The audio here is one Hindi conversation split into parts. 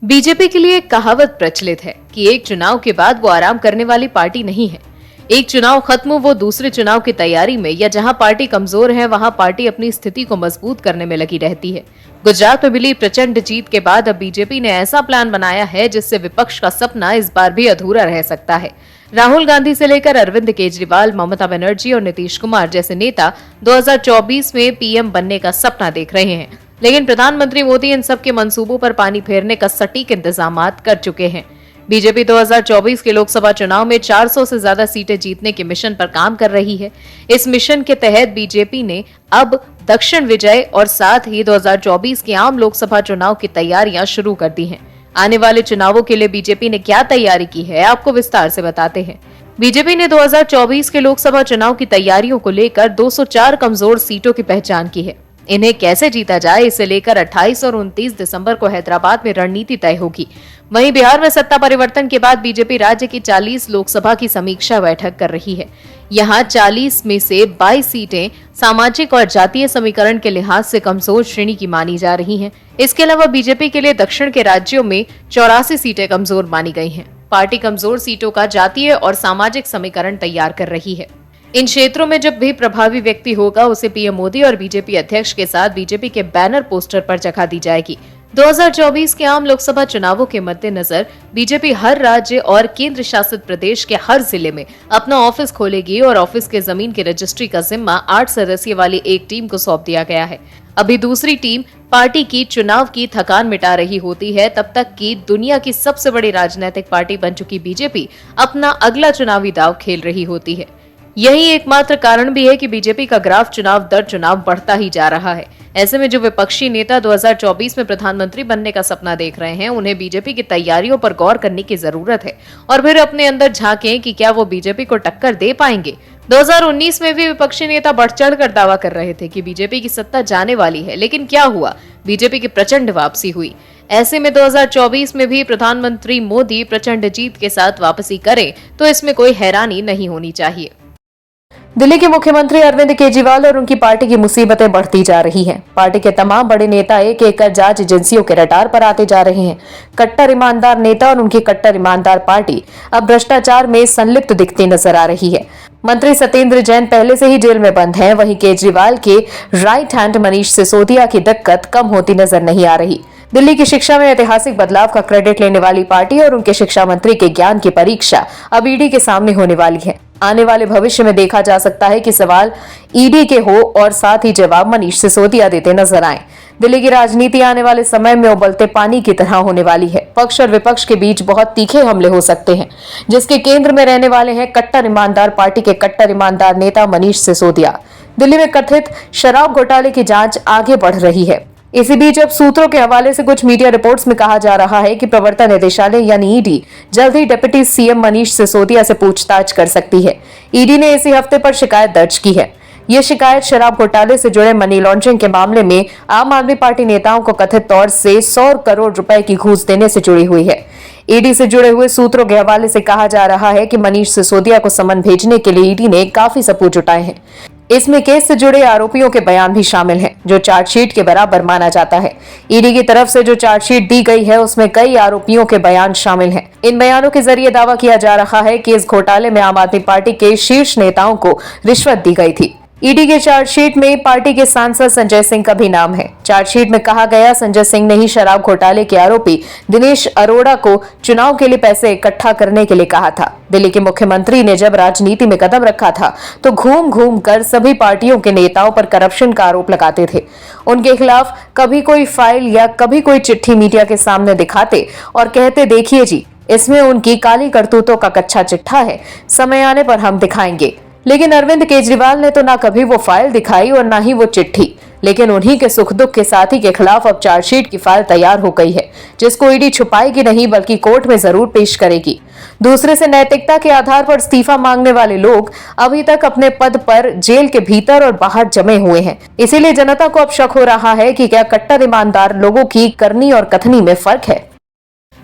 बीजेपी के लिए एक कहावत प्रचलित है कि एक चुनाव के बाद वो आराम करने वाली पार्टी नहीं है। एक चुनाव खत्म हो वो दूसरे चुनाव की तैयारी में, या जहां पार्टी कमजोर है वहां पार्टी अपनी स्थिति को मजबूत करने में लगी रहती है। गुजरात में मिली प्रचंड जीत के बाद अब बीजेपी ने ऐसा प्लान बनाया है जिससे विपक्ष का सपना इस बार भी अधूरा रह सकता है। राहुल गांधी से लेकर अरविंद केजरीवाल, ममता बनर्जी और नीतीश कुमार जैसे नेता 2024 में पीएम बनने का सपना देख रहे हैं, लेकिन प्रधानमंत्री मोदी इन सब के मंसूबों पर पानी फेरने का सटीक इंतजामात कर चुके हैं। बीजेपी 2024 के लोकसभा चुनाव में 400 से ज्यादा सीटें जीतने के मिशन पर काम कर रही है। इस मिशन के तहत बीजेपी ने अब दक्षिण विजय और साथ ही 2024 के आम लोकसभा चुनाव की तैयारियां शुरू कर दी हैं। आने वाले चुनावों के लिए बीजेपी ने क्या तैयारी की है, आपको विस्तार से बताते हैं। बीजेपी ने 2024 के लोकसभा चुनाव की तैयारियों को लेकर 204 कमजोर सीटों की पहचान की है। इन्हें कैसे जीता जाए, इसे लेकर 28 और 29 दिसंबर को हैदराबाद में रणनीति तय होगी। वहीं बिहार में सत्ता परिवर्तन के बाद बीजेपी राज्य की 40 लोकसभा की समीक्षा बैठक कर रही है। यहां 40 में से 22 सीटें सामाजिक और जातीय समीकरण के लिहाज से कमजोर श्रेणी की मानी जा रही हैं। इसके अलावा बीजेपी के लिए दक्षिण के राज्यों में 84 सीटें कमजोर मानी गई हैं। पार्टी कमजोर सीटों का जातीय और सामाजिक समीकरण तैयार कर रही है। इन क्षेत्रों में जब भी प्रभावी व्यक्ति होगा उसे पीएम मोदी और बीजेपी अध्यक्ष के साथ बीजेपी के बैनर पोस्टर पर जगह दी जाएगी। 2024 के आम लोकसभा चुनावों के मद्देनजर बीजेपी हर राज्य और केंद्र शासित प्रदेश के हर जिले में अपना ऑफिस खोलेगी और ऑफिस के जमीन की रजिस्ट्री का जिम्मा 8 सदस्यों वाली एक टीम को सौंप दिया गया है। अभी दूसरी टीम पार्टी की चुनाव की थकान मिटा रही होती है, तब तक कि दुनिया की सबसे बड़ी राजनीतिक पार्टी बन चुकी बीजेपी अपना अगला चुनावी दांव खेल रही होती है। यही एकमात्र कारण भी है कि बीजेपी का ग्राफ चुनाव दर चुनाव बढ़ता ही जा रहा है। ऐसे में जो विपक्षी नेता 2024 में प्रधानमंत्री बनने का सपना देख रहे हैं, उन्हें बीजेपी की तैयारियों पर गौर करने की जरूरत है और फिर अपने अंदर झांकें कि क्या वो बीजेपी को टक्कर दे पाएंगे। 2019 में भी विपक्षी नेता बढ़ चढ़ कर दावा कर रहे थे कि बीजेपी की सत्ता जाने वाली है, लेकिन क्या हुआ? बीजेपी की प्रचंड वापसी हुई। ऐसे में 2024 में भी प्रधानमंत्री मोदी प्रचंड जीत के साथ वापसी करें तो इसमें कोई हैरानी नहीं होनी चाहिए। दिल्ली के मुख्यमंत्री अरविंद केजरीवाल और उनकी पार्टी की मुसीबतें बढ़ती जा रही हैं। पार्टी के तमाम बड़े नेता एक एक कर जांच एजेंसियों के रडार पर आते जा रहे हैं। कट्टर ईमानदार नेता और उनकी कट्टर ईमानदार पार्टी अब भ्रष्टाचार में संलिप्त दिखती नजर आ रही है। मंत्री सत्येंद्र जैन पहले से ही जेल में बंद हैं। वहीं केजरीवाल के राइट हैंड मनीष सिसोदिया की दिक्कत कम होती नजर नहीं आ रही। दिल्ली की शिक्षा में ऐतिहासिक बदलाव का क्रेडिट लेने वाली पार्टी और उनके शिक्षा मंत्री के ज्ञान की परीक्षा अब ईडी के सामने होने वाली है। आने वाले भविष्य में देखा जा सकता है कि सवाल ईडी के हो और साथ ही जवाब मनीष सिसोदिया देते नजर आए। दिल्ली की राजनीति आने वाले समय में उबलते पानी की तरह होने वाली है। पक्ष और विपक्ष के बीच बहुत तीखे हमले हो सकते हैं, जिसके केंद्र में रहने वाले हैं कट्टर ईमानदार पार्टी के कट्टर ईमानदार नेता मनीष सिसोदिया। दिल्ली में कथित शराब घोटाले की जांच आगे बढ़ रही है। इसी बीच अब सूत्रों के हवाले से कुछ मीडिया रिपोर्ट्स में कहा जा रहा है कि प्रवर्तन निदेशालय यानी ईडी जल्द ही डिप्टी सीएम मनीष सिसोदिया से पूछताछ कर सकती है। ईडी ने इसी हफ्ते पर शिकायत दर्ज की है। ये शिकायत शराब घोटाले से जुड़े मनी लॉन्ड्रिंग के मामले में आम आदमी पार्टी नेताओं को कथित तौर से 100 करोड़ रुपए की घूस देने से जुड़ी हुई है। ईडी से जुड़े हुए सूत्रों के हवाले से कहा जा रहा है कि मनीष सिसोदिया को समन भेजने के लिए ईडी ने काफी सबूत जुटाए हैं। इसमें केस से जुड़े आरोपियों के बयान भी शामिल हैं, जो चार्जशीट के बराबर माना जाता है। ईडी की तरफ से जो चार्जशीट दी गई है उसमें कई आरोपियों के बयान शामिल हैं। इन बयानों के जरिए दावा किया जा रहा है कि इस घोटाले में आम आदमी पार्टी के शीर्ष नेताओं को रिश्वत दी गई थी। ईडी के चार्जशीट में पार्टी के सांसद संजय सिंह का भी नाम है। चार्जशीट में कहा गया, संजय सिंह ने ही शराब घोटाले के आरोपी दिनेश अरोड़ा को चुनाव के लिए पैसे इकट्ठा करने के लिए कहा था। दिल्ली के मुख्यमंत्री ने जब राजनीति में कदम रखा था तो घूम घूम कर सभी पार्टियों के नेताओं पर करप्शन का आरोप लगाते थे। उनके खिलाफ कभी कोई फाइल या कभी कोई चिट्ठी मीडिया के सामने दिखाते और कहते, देखिए जी, इसमें उनकी काली करतूतों का कच्चा चिट्ठा है, समय आने पर हम दिखाएंगे। लेकिन अरविंद केजरीवाल ने तो ना कभी वो फाइल दिखाई और ना ही वो चिट्ठी, लेकिन उन्हीं के सुख दुख के साथी के खिलाफ अब चार्जशीट की फाइल तैयार हो गई है, जिसको ईडी छुपाएगी नहीं बल्कि कोर्ट में जरूर पेश करेगी। दूसरे से नैतिकता के आधार पर इस्तीफा मांगने वाले लोग अभी तक अपने पद पर जेल के भीतर और बाहर जमे हुए हैं। इसीलिए जनता को अब शक हो रहा है कि क्या कट्टर ईमानदार लोगों की करनी और कथनी में फर्क है।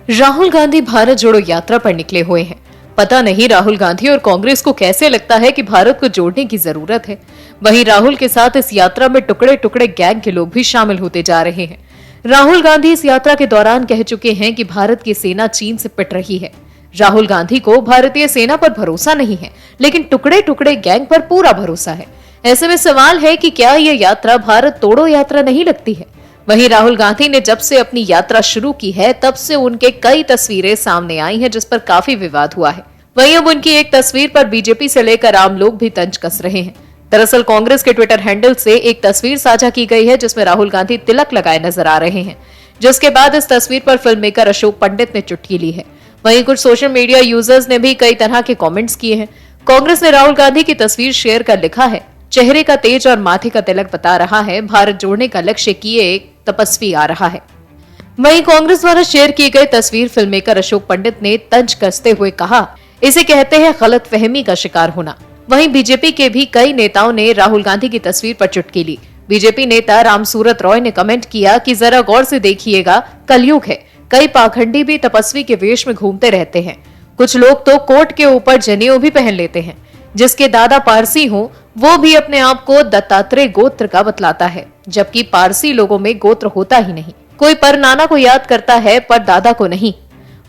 राहुल गांधी भारत जोड़ो यात्रा पर निकले हुए हैं। पता नहीं राहुल गांधी और कांग्रेस को कैसे लगता है कि भारत को जोड़ने की जरूरत है। वहीं राहुल के साथ इस यात्रा में टुकड़े टुकड़े गैंग के लोग भी शामिल होते जा रहे हैं। राहुल गांधी इस यात्रा के दौरान कह चुके हैं कि भारत की सेना चीन से पिट रही है। राहुल गांधी को भारतीय सेना पर भरोसा नहीं है, लेकिन टुकड़े टुकड़े गैंग पर पूरा भरोसा है। ऐसे में सवाल है कि क्या ये यात्रा भारत तोड़ो यात्रा नहीं लगती है। वहीं राहुल गांधी ने जब से अपनी यात्रा शुरू की है तब से उनके कई तस्वीरें सामने आई हैं, जिस पर काफी विवाद हुआ है। वहीं अब उनकी एक तस्वीर पर बीजेपी से लेकर आम लोग भी तंज कस रहे हैं। दरअसल कांग्रेस के ट्विटर हैंडल से एक तस्वीर साझा की गई है जिसमें राहुल गांधी तिलक लगाए नजर आ रहे हैं, जिसके बाद इस तस्वीर पर फिल्म मेकर अशोक पंडित ने चुटकी ली है। वहीं कुछ सोशल मीडिया यूजर्स ने भी कई तरह के कमेंट्स किए हैं। कांग्रेस ने राहुल गांधी की तस्वीर शेयर कर लिखा है, चेहरे का तेज और माथे का तिलक बता रहा है भारत जोड़ने का लक्ष्य किए एक तपस्वी आ रहा है। वहीं कांग्रेस द्वारा शेयर की गई तस्वीर फिल्म मेकर अशोक पंडित ने तंज कसते हुए कहा, इसे कहते हैं गलतफहमी का शिकार होना। वहीं बीजेपी के भी कई नेताओं ने राहुल गांधी की तस्वीर पर चुटकी ली। बीजेपी नेता रामसूरत रॉय ने कमेंट किया कि जरा गौर से देखिएगा, कलयुग है, कई पाखंडी भी तपस्वी के वेश में घूमते रहते हैं। कुछ लोग तो कोट के ऊपर जनेऊ भी पहन लेते हैं। जिसके दादा पारसी हो वो भी अपने आप को दत्तात्रेय गोत्र का बतलाता है, जबकि पारसी लोगों में गोत्र होता ही नहीं। कोई पर नाना को याद करता है पर दादा को नहीं।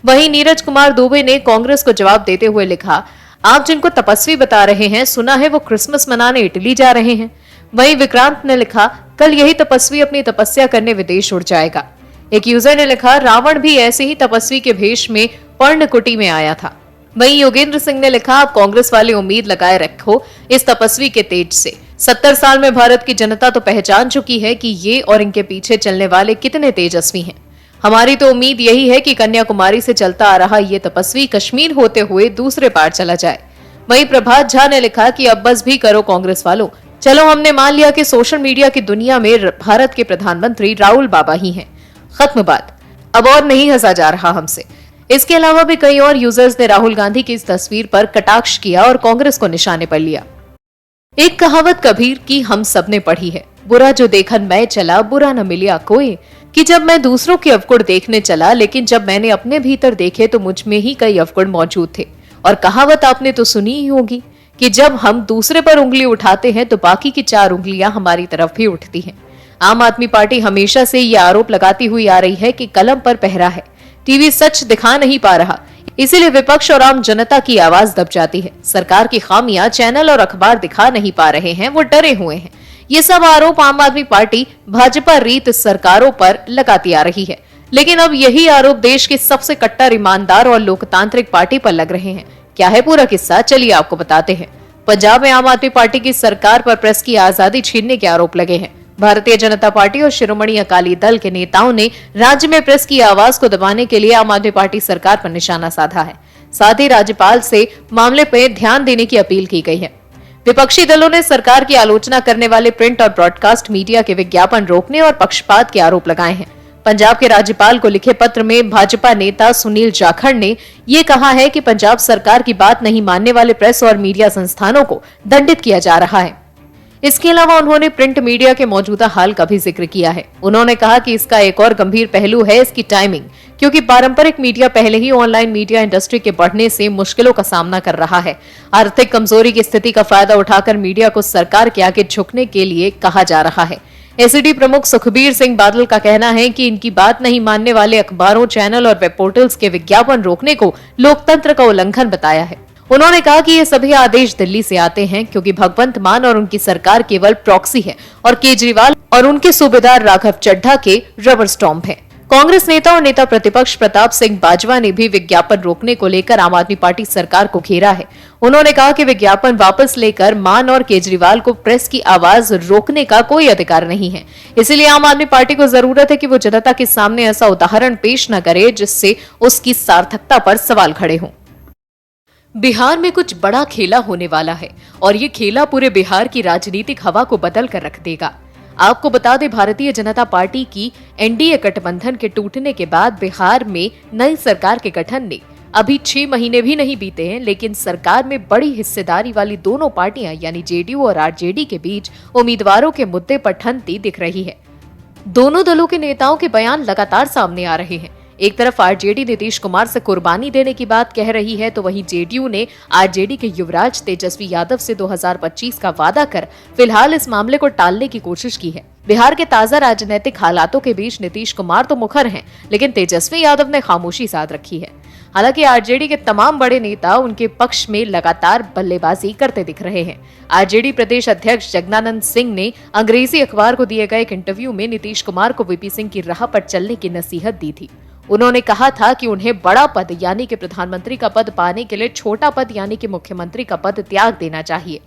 वहीं नीरज कुमार दुबे ने कांग्रेस को जवाब देते हुए लिखा, आप जिनको तपस्वी बता रहे हैं, सुना है वो क्रिसमस मनाने इटली जा रहे हैं। वहीं विक्रांत ने लिखा, कल यही तपस्वी अपनी तपस्या करने विदेश उड़ जाएगा। एक यूजर ने लिखा, रावण भी ऐसे ही तपस्वी के भेष में पर्णकुटी में आया था। वहीं योगेंद्र सिंह ने लिखा, आप कांग्रेस वाले उम्मीद लगाए रखो इस तपस्वी के तेज से। 70 साल में भारत की जनता तो पहचान चुकी है कि ये और इनके पीछे चलने वाले कितने तेजस्वी हैं। हमारी तो उम्मीद यही है कि कन्याकुमारी से चलता आ रहा ये तपस्वी कश्मीर होते हुए दूसरे पार चला जाए। वहीं प्रभात झा ने लिखा कि अब बस भी करो कांग्रेस वालों, चलो हमने मान लिया कि सोशल मीडिया की दुनिया में भारत के प्रधानमंत्री राहुल बाबा ही हैं। खत्म बात, अब और नहीं हंसा जा रहा हमसे। इसके अलावा भी कई और यूजर्स ने राहुल गांधी की इस तस्वीर पर कटाक्ष किया और कांग्रेस को निशाने पर लिया। एक कहावत कबीर की हम सब ने पढ़ी है, बुरा जो देखन मैं चला बुरा न मिलिया कोई, कि जब मैं दूसरों के अवगुण देखने चला, लेकिन जब मैंने अपने भीतर देखे तो मुझ में ही कई अवगुण मौजूद थे। और कहावत आपने तो सुनी ही होगी कि जब हम दूसरे पर उंगली उठाते हैं तो बाकी की 4 उंगलियां हमारी तरफ भी उठती हैं। आम आदमी पार्टी हमेशा से ये आरोप लगाती हुई आ रही है कि कलम पर पहरा है, टीवी सच दिखा नहीं पा रहा, इसीलिए विपक्ष और आम जनता की आवाज दब जाती है। सरकार की खामियां चैनल और अखबार दिखा नहीं पा रहे हैं, वो डरे हुए हैं। ये सब आरोप आम आदमी पार्टी भाजपा रीत सरकारों पर लगाती आ रही है, लेकिन अब यही आरोप देश के सबसे कट्टर, ईमानदार और लोकतांत्रिक पार्टी पर लग रहे हैं। क्या है पूरा किस्सा, चलिए आपको बताते हैं। पंजाब में आम आदमी पार्टी की सरकार पर प्रेस की आजादी छीनने के आरोप लगे हैं। भारतीय जनता पार्टी और शिरोमणि अकाली दल के नेताओं ने राज्य में प्रेस की आवाज को दबाने के लिए आम आदमी पार्टी सरकार पर निशाना साधा है। साथ ही राज्यपाल से मामले पर ध्यान देने की अपील की गई है। विपक्षी दलों ने सरकार की आलोचना करने वाले प्रिंट और ब्रॉडकास्ट मीडिया के विज्ञापन रोकने और पक्षपात के आरोप लगाए हैं। पंजाब के राज्यपाल को लिखे पत्र में भाजपा नेता सुनील जाखड़ ने ये कहा है कि पंजाब सरकार की बात नहीं मानने वाले प्रेस और मीडिया संस्थानों को दंडित किया जा रहा है। इसके अलावा उन्होंने प्रिंट मीडिया के मौजूदा हाल का भी जिक्र किया है। उन्होंने कहा कि इसका एक और गंभीर पहलू है इसकी टाइमिंग, क्योंकि पारंपरिक मीडिया पहले ही ऑनलाइन मीडिया इंडस्ट्री के बढ़ने से मुश्किलों का सामना कर रहा है। आर्थिक कमजोरी की स्थिति का फायदा उठाकर मीडिया को सरकार के आगे झुकने के लिए कहा जा रहा है। एसीडी प्रमुख सुखबीर सिंह बादल का कहना है कि इनकी बात नहीं मानने वाले अखबारों, चैनल और वेब पोर्टल्स के विज्ञापन रोकने को लोकतंत्र का उल्लंघन बताया है। उन्होंने कहा कि ये सभी आदेश दिल्ली से आते हैं क्योंकि भगवंत मान और उनकी सरकार केवल प्रॉक्सी है और केजरीवाल और उनके सूबेदार राघव चड्ढा के रबर स्टॉम्प है। कांग्रेस नेता और नेता प्रतिपक्ष प्रताप सिंह बाजवा ने भी विज्ञापन रोकने को लेकर आम आदमी पार्टी सरकार को घेरा है। उन्होंने कहा कि विज्ञापन वापस लेकर मान और केजरीवाल को प्रेस की आवाज रोकने का कोई अधिकार नहीं है। इसलिए आम आदमी पार्टी को जरूरत है कि वो जनता के सामने ऐसा उदाहरण पेश न करे जिससे उसकी सार्थकता पर सवाल खड़े हों। बिहार में कुछ बड़ा खेला होने वाला है और ये खेला पूरे बिहार की राजनीतिक हवा को बदल कर रख देगा। आपको बता दें, भारतीय जनता पार्टी की एनडीए गठबंधन के टूटने के बाद बिहार में नई सरकार के गठन ने अभी 6 महीने भी नहीं बीते हैं, लेकिन सरकार में बड़ी हिस्सेदारी वाली दोनों पार्टियां यानी जेडीयू और आरजेडी के बीच उम्मीदवारों के मुद्दे पर ठनती दिख रही है। दोनों दलों के नेताओं के बयान लगातार सामने आ रहे हैं। एक तरफ आरजेडी नीतीश कुमार से कुर्बानी देने की बात कह रही है, तो वहीं जेडीयू ने आरजेडी के युवराज तेजस्वी यादव से 2025 का वादा कर फिलहाल इस मामले को टालने की कोशिश की है। बिहार के ताजा राजनीतिक हालातों के बीच नीतीश कुमार तो मुखर हैं, लेकिन तेजस्वी यादव ने खामोशी साध रखी है। हालांकि आरजेडी के तमाम बड़े नेता उनके पक्ष में लगातार बल्लेबाजी करते दिख रहे हैं। आरजेडी प्रदेश अध्यक्ष जगनानंद सिंह ने अंग्रेजी अखबार को दिए गए एक इंटरव्यू में नीतीश कुमार को वीपी सिंह की राह पर चलने की नसीहत दी थी। उन्होंने कहा था कि उन्हें बड़ा पद यानी कि प्रधानमंत्री का पद पाने के लिए छोटा पद यानी कि मुख्यमंत्री का पद त्याग देना चाहिए।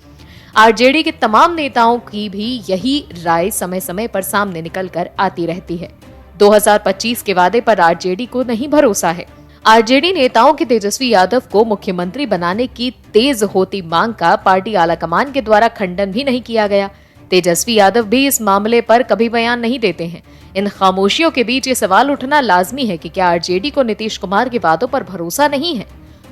आरजेडी के तमाम नेताओं की भी यही राय समय समय पर सामने निकल कर आती रहती है। 2025 के वादे पर आरजेडी को नहीं भरोसा है। आरजेडी नेताओं के तेजस्वी यादव को मुख्यमंत्री बनाने की तेज होती मांग का पार्टी आलाकमान के द्वारा खंडन भी नहीं किया गया। तेजस्वी यादव भी इस मामले पर कभी बयान नहीं देते हैं। इन खामोशियों के बीच ये सवाल उठना लाजमी है कि क्या आरजेडी को नीतीश कुमार के वादों पर भरोसा नहीं है।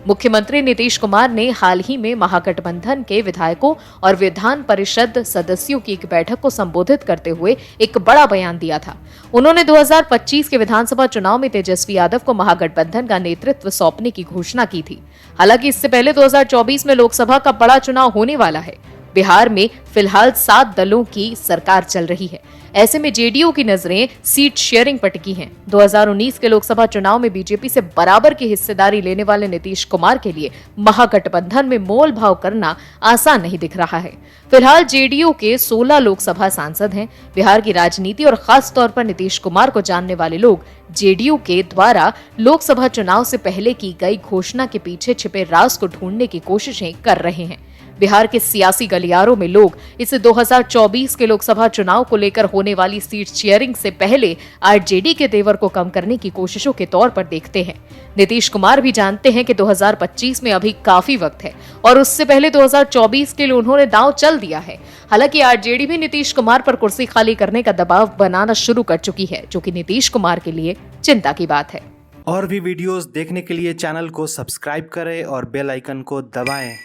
मुख्यमंत्री नीतीश कुमार ने हाल ही में महागठबंधन के विधायकों और विधान परिषद सदस्यों की एक बैठक को संबोधित करते हुए एक बड़ा बयान दिया था। उन्होंने 2025 के विधानसभा चुनाव में तेजस्वी यादव को महागठबंधन का नेतृत्व सौंपने की घोषणा की थी। हालांकि इससे पहले 2024 में लोकसभा का बड़ा चुनाव होने वाला है। बिहार में फिलहाल 7 दलों की सरकार चल रही है। ऐसे में जेडीयू की नजरें सीट शेयरिंग पर टिकी हैं। 2019 के लोकसभा चुनाव में बीजेपी से बराबर की हिस्सेदारी लेने वाले नीतीश कुमार के लिए महागठबंधन में मोल भाव करना आसान नहीं दिख रहा है। फिलहाल जेडीयू के 16 लोकसभा सांसद हैं। बिहार की राजनीति और खास तौर पर नीतीश कुमार को जानने वाले लोग जेडीयू के द्वारा लोकसभा चुनाव से पहले की गई घोषणा के पीछे छिपे राज को ढूंढने की कोशिशें कर रहे हैं। बिहार के सियासी गलियारों में लोग इसे 2024 के लोकसभा चुनाव को लेकर होने वाली सीट शेयरिंग से पहले आरजेडी के तेवर को कम करने की कोशिशों के तौर पर देखते हैं। नीतीश कुमार भी जानते हैं कि 2025 में अभी काफी वक्त है और उससे पहले 2024 के लिए उन्होंने दांव चल दिया है। हालांकि आरजेडी भी नीतीश कुमार पर कुर्सी खाली करने का दबाव बनाना शुरू कर चुकी है, जो कि नीतीश कुमार के लिए चिंता की बात है। और भी वीडियोस देखने के लिए चैनल को सब्सक्राइब करें और बेल आइकन को दबाएं।